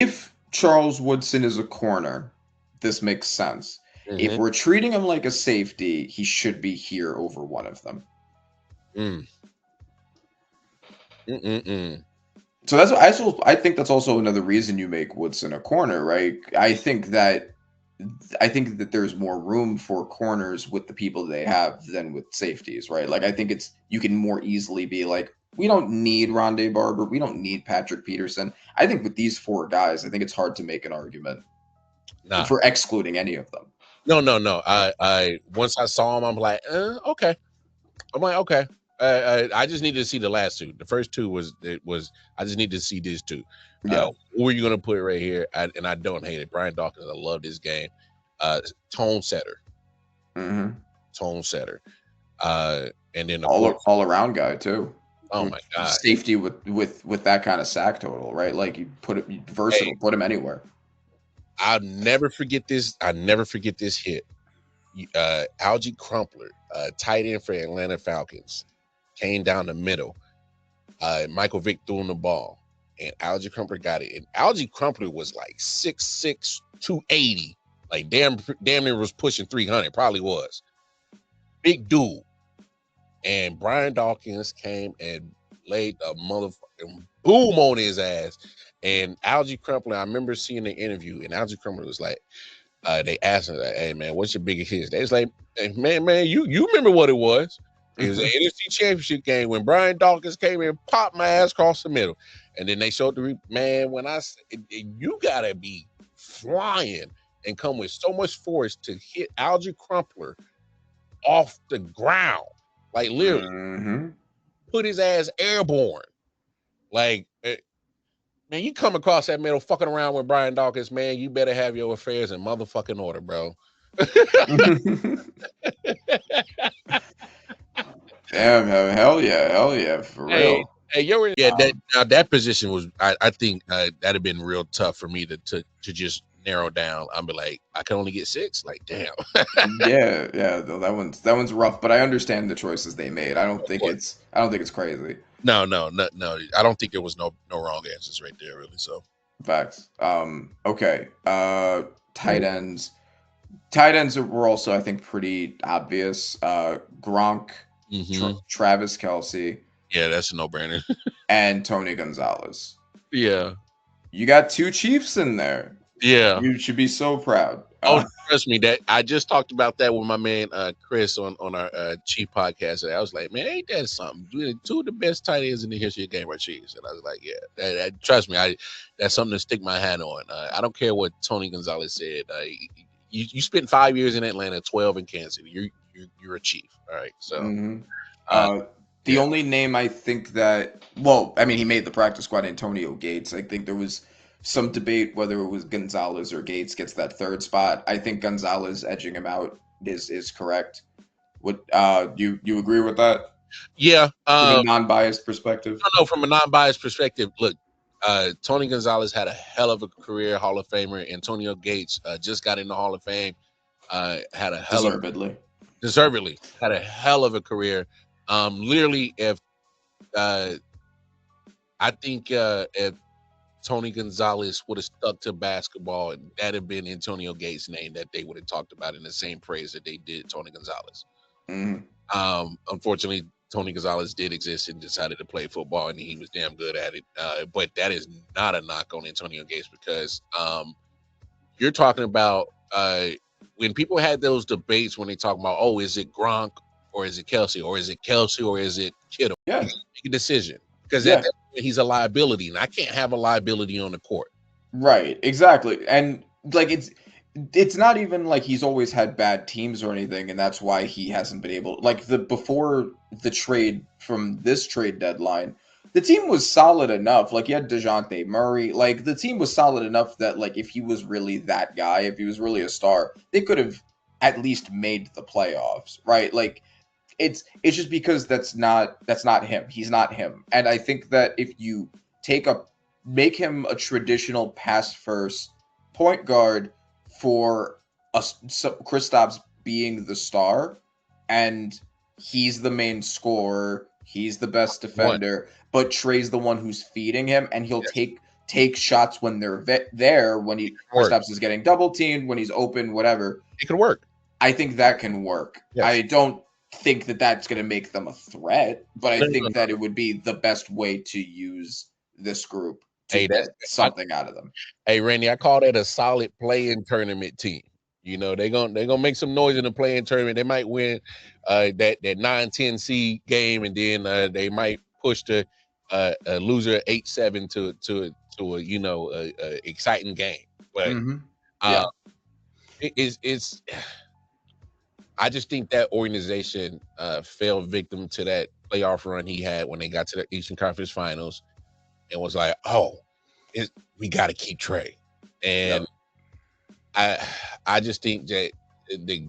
If Charles Woodson is a corner, this makes sense. If Mm-hmm. we're treating him like a safety, he should be here over one of them. Mm. Mm-mm-mm. So I think that's also another reason you make Woodson a corner, right? I think that there's more room for corners with the people they have than with safeties, right? Like I think it's you can more easily be like, we don't need Rondé Barber, we don't need Patrick Peterson. I think with these four guys, I think it's hard to make an argument Nah. for excluding any of them. No. I once I saw him, I'm like, okay. I'm like, okay. I just needed to see the last two. The first two was I just need to see these two. Yeah. Who are you gonna put right here? And I don't hate it. Brian Dawkins, I love this game. Tone setter, Hmm. tone setter. And then of course, All around guy too. oh my god, Safety with that kind of sack total, right? Like you hey, versatile, put him anywhere. I'll never forget this. I never forget this hit. Algie Crumpler, tight end for Atlanta Falcons, came down the middle. Michael Vick threw him the ball, and Algie Crumpler got it. And Algie Crumpler was like 6'6", 280, like damn near was pushing 300. Probably was big dude. And Brian Dawkins came and laid a motherfucking boom on his ass. And Algie Crumpler, I remember seeing the interview, and Algie Crumpler was like, they asked him, like, "Hey man, what's your biggest hit?" They was like, "Hey, man, you remember what it was? It was an NFC Championship game when Brian Dawkins came in and popped my ass across the middle." And then they showed man, when you gotta be flying and come with so much force to hit Algie Crumpler off the ground, like literally Hmm. put his ass airborne. Like, man, you come across that middle fucking around with Brian Dawkins, man, you better have your affairs in motherfucking order, bro. Damn, hell yeah, for Hey, real. yeah, that now that position was I think that'd have been real tough for me to just narrow down. I'd be like, I can only get six. Like, damn. Yeah. That one's rough, but I understand the choices they made. I don't think it's crazy. No. I don't think there was no wrong answers right there, really. So Facts. Okay. Tight ends. Tight ends were also, I think, pretty obvious. Gronk, hmm Travis Kelsey, yeah, that's a no brainer. and Tony Gonzalez. Yeah. You got two Chiefs in there. Yeah. You should be so proud. Oh, trust me, that I just talked about that with my man Chris on our Chief podcast. And I was like, man, ain't that something? Two of the best tight ends in the history of game are Chiefs. And I was like, yeah, trust me, that's something to stick my hat on. I don't care what Tony Gonzalez said. You spent 5 years in Atlanta, 12 in Kansas City. You're a Chief. All right, so Hmm. uh, The yeah, only name I think that, well, I mean, he made the practice squad, Antonio Gates. I think there was some debate whether it was Gonzalez or Gates gets that third spot. I think Gonzalez edging him out is correct. What you agree with that yeah. from a non-biased perspective? I don't know from a non-biased perspective. Look, Tony Gonzalez had a hell of a career, Hall of Famer. Antonio Gates just got in the Hall of Fame. Had a hell of Deservedly. deservedly had a hell of a career. Literally, if uh, I think if Tony Gonzalez would have stuck to basketball, that'd have been Antonio Gates' name that they would have talked about in the same praise that they did Tony Gonzalez. Hmm. Unfortunately, Tony Gonzalez did exist and decided to play football, and he was damn good at it. But that is not a knock on Antonio Gates because you're talking about when people had those debates when they talk about, oh, is it Gronk or is it Kelsey or is it Kelsey or is it Kittle? Yeah, Make a decision because at yeah, that point he's a liability, and I can't have a liability on the court. right, exactly. And like it's not even like he's always had bad teams or anything, and that's why he hasn't been able like the before the trade from this trade deadline, the team was solid enough. Like you had DeJounte Murray, like the team was solid enough that like if he was really that guy, if he was really a star, they could have at least made the playoffs, right? Like it's just because that's not him. He's not him. And I think that if you take a make him a traditional pass first point guard for Kristaps being the star, and he's the main scorer, he's the best One, defender, but Trey's the one who's feeding him, and he'll yes, take shots when they're there, when Kristaps is getting double teamed, when he's open, whatever. It could work. I think that can work. Yes. I don't think that that's going to make them a threat, but I think that it would be the best way to use this group to get something out of them. Hey, Randy, I call that a solid play-in tournament team. You know, they're gonna make some noise in the play-in tournament. They might win that 9-10 seed game, and then they might push the loser 8-7 to a exciting game. But it's I just think that organization fell victim to that playoff run he had when they got to the Eastern Conference Finals, and was like, "Oh, we got to keep Trey." And I just think that the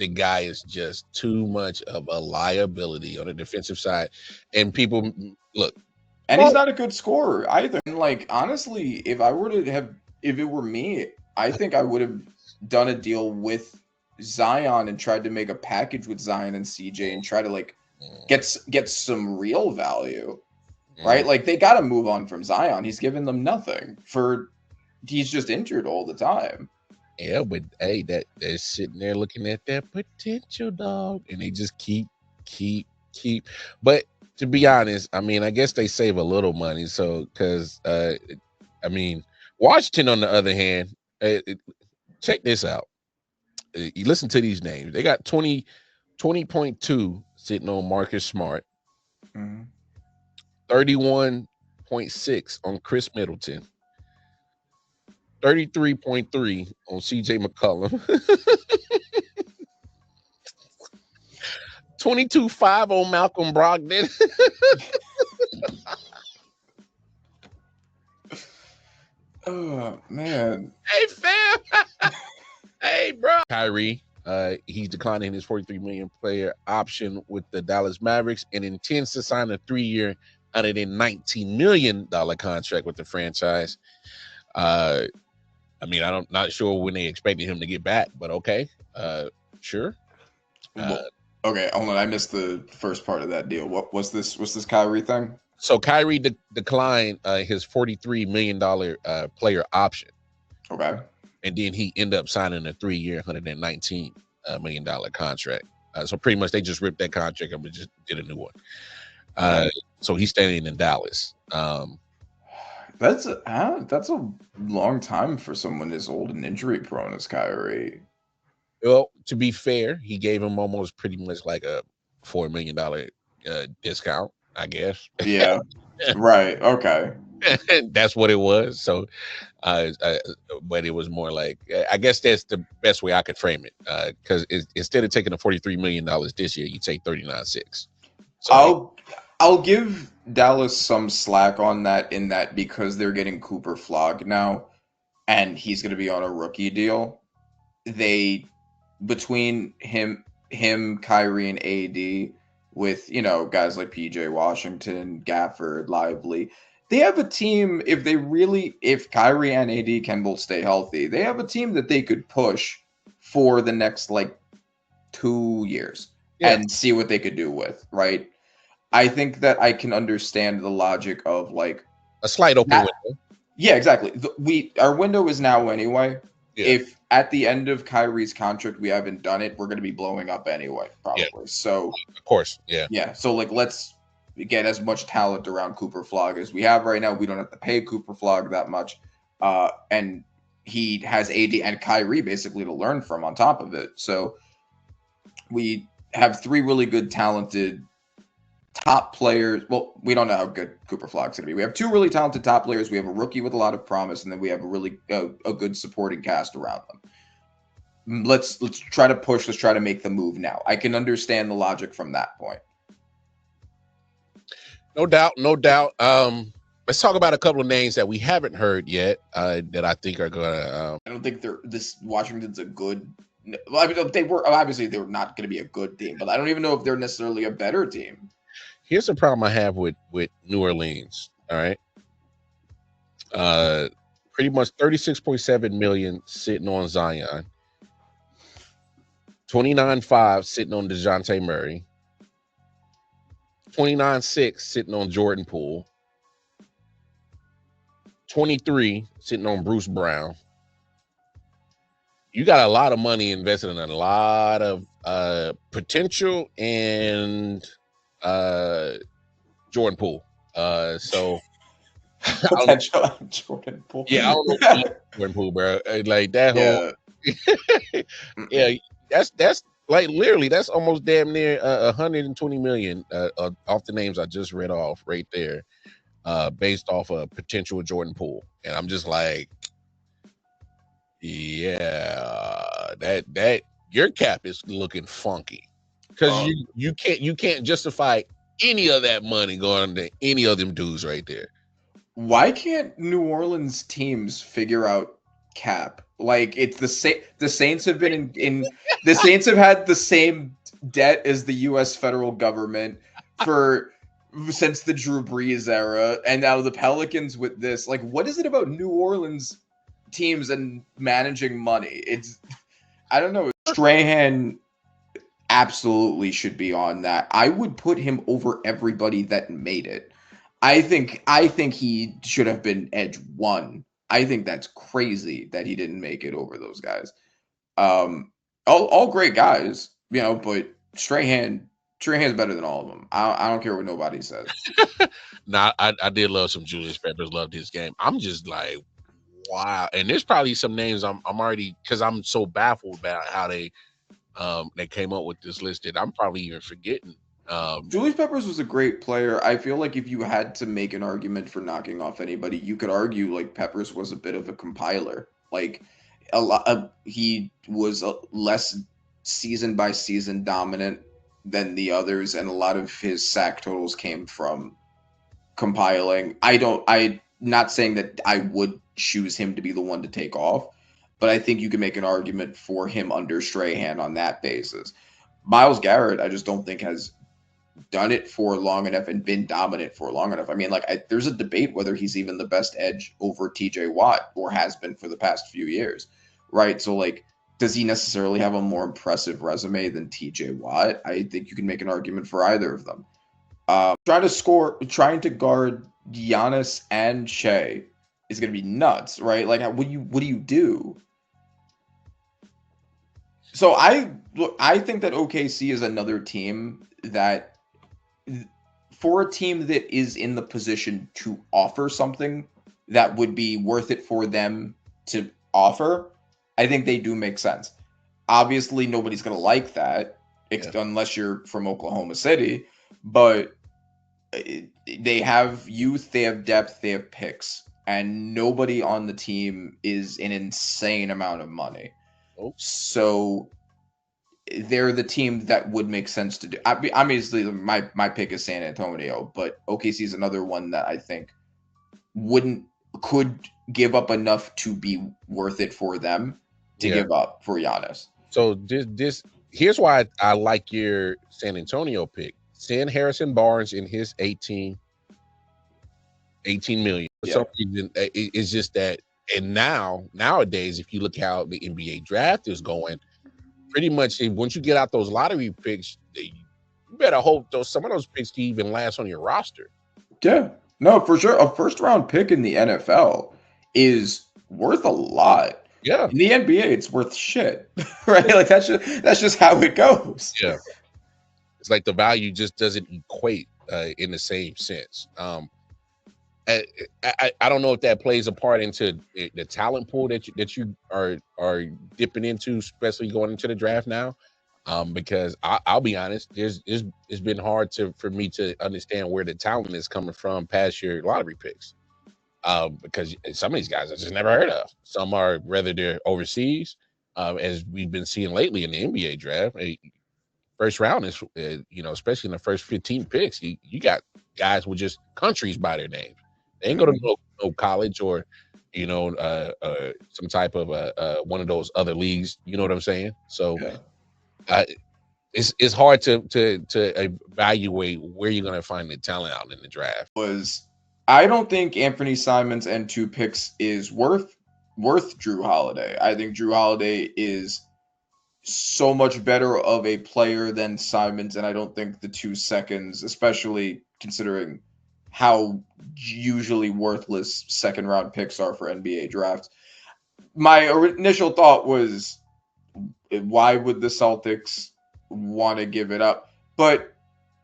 guy is just too much of a liability on the defensive side, and people look. And he's not a good scorer either. And like, honestly, if it were me, I think I would have done a deal with Zion and tried to make a package with Zion and CJ and try to like get some real value, right? Like they got to move on from Zion. He's given them nothing he's just injured all the time. Yeah, but hey, they're sitting there looking at that potential, dog, and they just keep. But to be honest, I mean, I guess they save a little money. So, because I mean, Washington, on the other hand, check this out. You listen to these names. They got 20.2 sitting on Marcus Smart, 31.6 on Chris Middleton, 33.3 on CJ McCollum, 22.5 on Malcolm Brogdon. Oh man. Hey fam. Hey bro. Kyrie, he's declining his $43 million player option with the Dallas Mavericks and intends to sign a 3-year, $119 million contract with the franchise. I mean, I'm not sure when they expected him to get back, but okay. Sure. Okay, hold on. I missed the first part of that deal. What was this? Was this Kyrie thing? So Kyrie declined his $43 million player option. Okay. And then he ended up signing a 3-year, $119 million contract. So pretty much they just ripped that contract and just did a new one. So he's staying in Dallas. That's a long time for someone as old and injury prone as Kyrie. Well, to be fair, he gave him almost pretty much like a $4 million discount, I guess. Yeah. Right. Okay. That's what it was. So, but it was more like, I guess that's the best way I could frame it. Because instead of taking the $43 million this year, you take 39.6. So I'll give Dallas some slack on that because they're getting Cooper Flog now, and he's going to be on a rookie deal. Between him, Kyrie, and AD, with guys like PJ Washington, Gafford, Lively, they have a team. If Kyrie and AD can both stay healthy, they have a team that they could push for the next 2 years and see what they could do with. Right. I think that I can understand the logic of a slight open window. Yeah, exactly. Our window is now anyway. Yeah. If at the end of Kyrie's contract we haven't done it, we're going to be blowing up anyway, probably. Yeah. So of course, yeah. Yeah. So let's get as much talent around Cooper Flog as we have right now. We don't have to pay Cooper Flog that much, and he has AD and Kyrie basically to learn from on top of it. So we have 3 really good, talented top players. Well, we don't know how good Cooper Flog's going to be. We have 2 really talented top players. We have a rookie with a lot of promise, and then we have a really a good supporting cast around them. Let's try to push. Let's try to make the move now. I can understand the logic from that point. No doubt. Let's talk about a couple of names that we haven't heard yet that I think are going to. I don't think Washington's a good. Well, I mean, they were not going to be a good team, but I don't even know if they're necessarily a better team. Here's the problem I have with New Orleans. All right. Pretty much 36.7 million sitting on Zion. 29.5 sitting on DeJounte Murray. 29.6 sitting on Jordan Poole. 23 sitting on Bruce Brown. You got a lot of money invested in a lot of potential and Jordan Poole. So Potential Jordan Poole. Yeah, I don't know if Jordan Poole, bro. Like that whole yeah, that's like literally that's almost damn near 120 million off the names I just read off right there, based off a potential Jordan Poole, and I'm just like, yeah, that your cap is looking funky because you can't justify any of that money going to any of them dudes right there. Why can't New Orleans teams figure out cap? Like it's the same. The Saints have been in the Saints have had the same debt as the U.S. federal government since the Drew Brees era, and now the Pelicans with this. Like, what is it about New Orleans teams and managing money? I don't know. Strahan absolutely should be on that. I would put him over everybody that made it. I think he should have been edge one. I think that's crazy that he didn't make it over those guys. All great guys, but Strahan's better than all of them. I don't care what nobody says. Nah, I did love some Julius Peppers. Loved his game. I'm just like, wow. And there's probably some names I'm already, because I'm so baffled about how they came up with this list that I'm probably even forgetting. Julius Peppers was a great player. I feel like if you had to make an argument for knocking off anybody, you could argue like Peppers was a bit of a compiler. Like he was less season by season dominant than the others, and a lot of his sack totals came from compiling. I'm not saying that I would choose him to be the one to take off, but I think you can make an argument for him under Strahan on that basis. Myles Garrett, I just don't think has done it for long enough and been dominant for long enough. I mean, there's a debate whether he's even the best edge over TJ Watt or has been for the past few years, right? So, does he necessarily have a more impressive resume than TJ Watt? I think you can make an argument for either of them. Trying to guard Giannis and Shea is going to be nuts, right? Like, what do you do? So I think that OKC is another team that, for a team that is in the position to offer something that would be worth it for them to offer, I think they do make sense. Obviously, nobody's going to like that unless you're from Oklahoma City, but they have youth, they have depth, they have picks, and nobody on the team is an insane amount of money. So they're the team that would make sense to do. Obviously, my pick is San Antonio, but OKC is another one that I think could give up enough to be worth it for them to give up for Giannis. So here's why I like your San Antonio pick. Send Harrison Barnes in his 18 million. For some reason, it's just that. And nowadays, if you look how the NBA draft is going, pretty much once you get out those lottery picks, you better hope some of those picks can even last on your roster. Yeah, no, for sure. A first round pick in the NFL is worth a lot. Yeah, in the NBA, it's worth shit, right? Like that's just how it goes. Yeah, it's like the value just doesn't equate in the same sense. I don't know if that plays a part into the talent pool that you are dipping into, especially going into the draft now. Because I'll be honest, it's been hard for me to understand where the talent is coming from past your lottery picks. Because some of these guys I just never heard of. Some are whether they're overseas, as we've been seeing lately in the NBA draft. First round is, especially in the first 15 picks, you got guys with just countries by their names. They ain't go to no college or, some type of one of those other leagues. You know what I'm saying? So, it's hard to evaluate where you're going to find the talent out in the draft. I don't think Anthony Simons and 2 picks is worth Jrue Holiday. I think Jrue Holiday is so much better of a player than Simons, and I don't think the 2 seconds, especially considering how usually worthless second round picks are for NBA drafts. My initial thought was, why would the Celtics want to give it up? But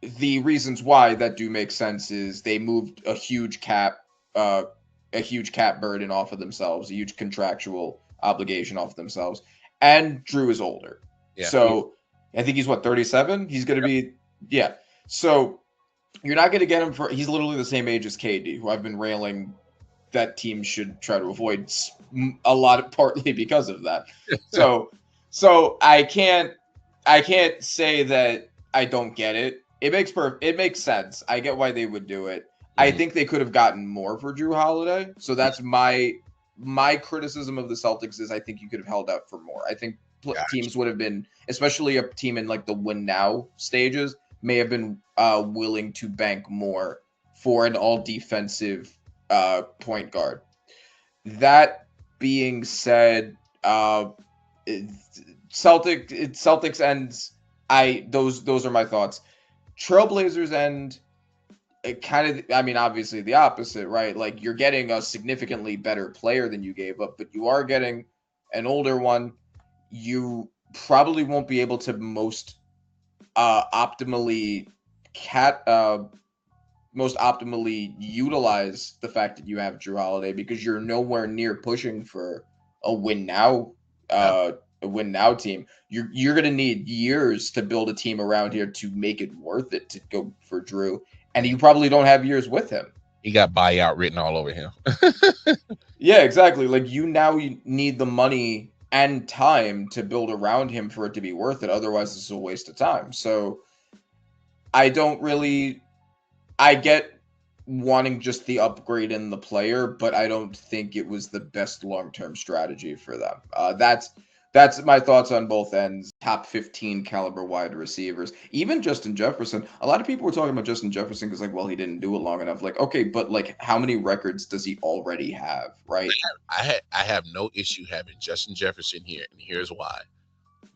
the reasons why that do make sense is they moved uh, a huge cap burden off of themselves, a huge contractual obligation off of themselves, and Drew is older, Yeah. so I think he's what 37. He's going to be yeah. So you're not going to get him for he's literally the same age as KD, who I've been railing that teams should try to avoid a lot of partly because of that. So so I can't say that I don't get it. It makes sense. I get why they would do it. I think they could have gotten more for Drew Holiday. So that's my criticism of the Celtics is I think you could have held out for more. I think teams would have been, especially a team in like the win now stages, may have been willing to bank more for an all defensive point guard. That being said, Celtics ends. Those are my thoughts. Trailblazers end. It kind of, I mean, obviously the opposite, right? Like you're getting a significantly better player than you gave up, but you are getting an older one. You probably won't be able to optimally cat most optimally utilize the fact that you have Drew Holiday because you're nowhere near pushing for a win now team. You're gonna need years to build a team around here to make it worth it to go for Drew, and you probably don't have years with him. He got buyout written all over him. Yeah, exactly. Like you need the money and time to build around him for it to be worth it. Otherwise, it's a waste of time. So I don't really I get wanting just the upgrade in the player, but I don't think it was the best long-term strategy for them. That's my thoughts on both ends. Top 15 caliber wide receivers, even Justin Jefferson. A lot of people were talking about Justin Jefferson because, like, well, he didn't do it long enough. Like, okay, but like, how many records does he already have? Right? I have no issue having Justin Jefferson here, and here's why: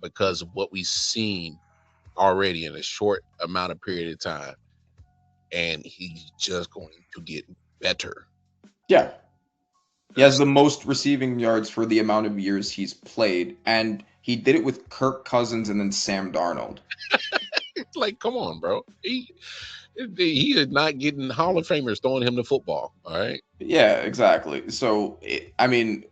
because of what we've seen already in a short amount of period of time, and he's just going to get better. Yeah. He has the most receiving yards for the amount of years he's played, and he did it with Kirk Cousins and then Sam Darnold. Like, come on, bro. He is not getting Hall of Famers throwing him the football. All right. Yeah, exactly. So, I mean,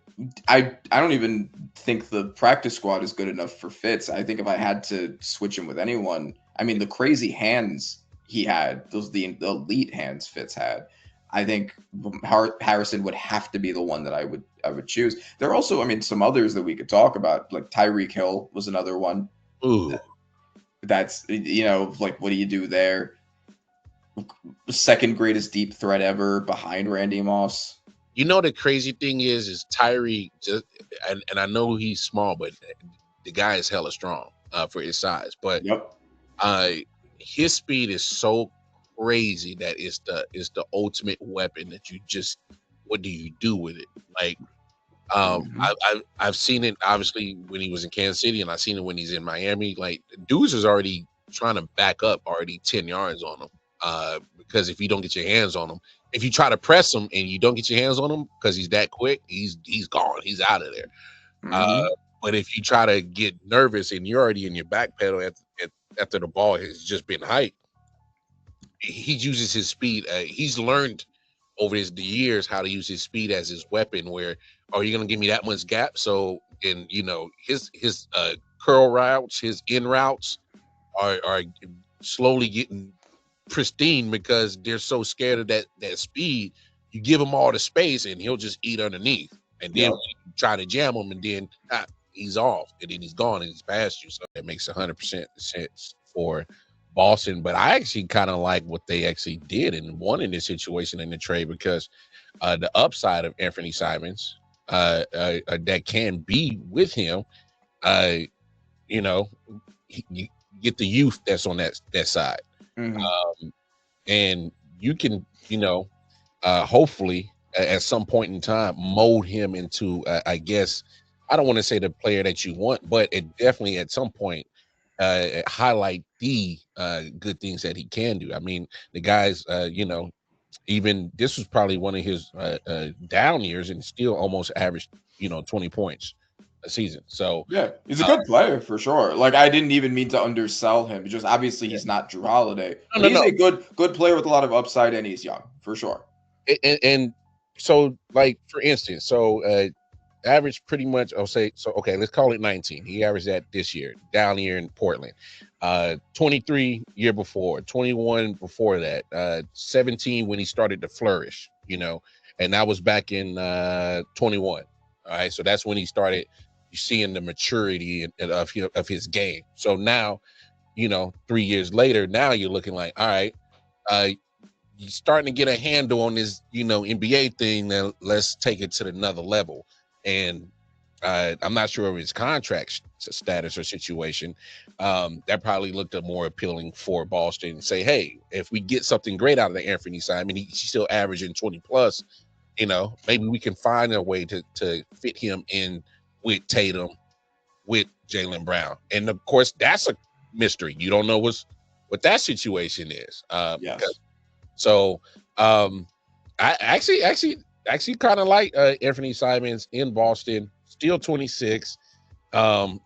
I don't even think the practice squad is good enough for Fitz. I think if I had to switch him with anyone, I mean, the crazy hands he had, the elite hands Fitz had. I think Harrison would have to be the one that I would choose. There are also, I mean, some others that we could talk about. Like Tyreek Hill was another one. Ooh. That's like what do you do there? Second greatest deep threat ever behind Randy Moss. You know the crazy thing is Tyree just and I know he's small, but the guy is hella strong for his size. But Yep. his speed is so crazy that it's the ultimate weapon that you just what do you do with it? Like I've seen it obviously when he was in Kansas City, and I've seen it when he's in Miami. Like dudes is already trying to back up already 10 yards on him. Because if you don't get your hands on him, if you try to press him and you don't get your hands on him because he's that quick, he's gone. He's out of there. But if you try to get nervous and you're already in your back pedal after the ball has just been hyped, he uses his speed. He's learned over the years how to use his speed as his weapon. Where are you going to give me that much gap? So, and his curl routes, his in routes are slowly getting pristine because they're so scared of that speed. You give him all the space and he'll just eat underneath, and then when you try to jam him, and then he's off, and then he's gone and he's past you. So that makes 100% sense for Boston. But I actually kind of like what they actually did and won in this situation in the trade, because the upside of Anthony Simons that can be with him, you get the youth that's on that side. And you can, hopefully at some point in time mold him into, I guess, I don't want to say the player that you want, but it definitely at some point highlight the good things that he can do. I mean, the guy's, Even this was probably one of his down years, and still almost averaged 20 points a season. So Yeah, he's a good player for sure. Like I didn't even mean to undersell him. Just obviously yeah. he's not Drew Holiday, No, but no, he's no. a good player with a lot of upside, and he's young for sure. And so, like for instance, so average pretty much. I'll say so. Okay, let's call it 19. He averaged that this year down here in Portland. 23 year before, 21 before that, 17 when he started to flourish. And that was back in 21. All right, so that's when he started seeing the maturity of his game. So now, 3 years later, now you're looking like, all right, you're starting to get a handle on this, NBA thing. Now let's take it to another level. And I'm not sure of his contract status or situation. That probably looked more appealing for Boston and say, hey, if we get something great out of the Anthony Simon, he's still averaging 20 plus, maybe we can find a way to fit him in with Tatum, with Jaylen Brown. And of course, that's a mystery. You don't know what that situation is. Yes. So I actually kind of like Anthony Simons in Boston, still 26. And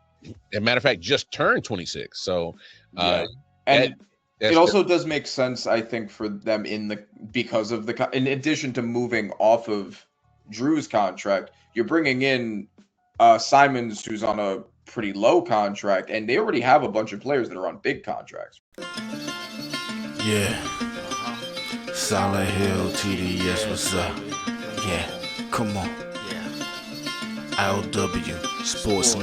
matter of fact, just turned 26. So Yeah, and it also does make sense, I think, for them because of in addition to moving off of Drew's contract, you're bringing in Simons, who's on a pretty low contract, and they already have a bunch of players that are on big contracts. Yeah. Silent Hill, TDS, what's up? Yeah, come on. LW, Sports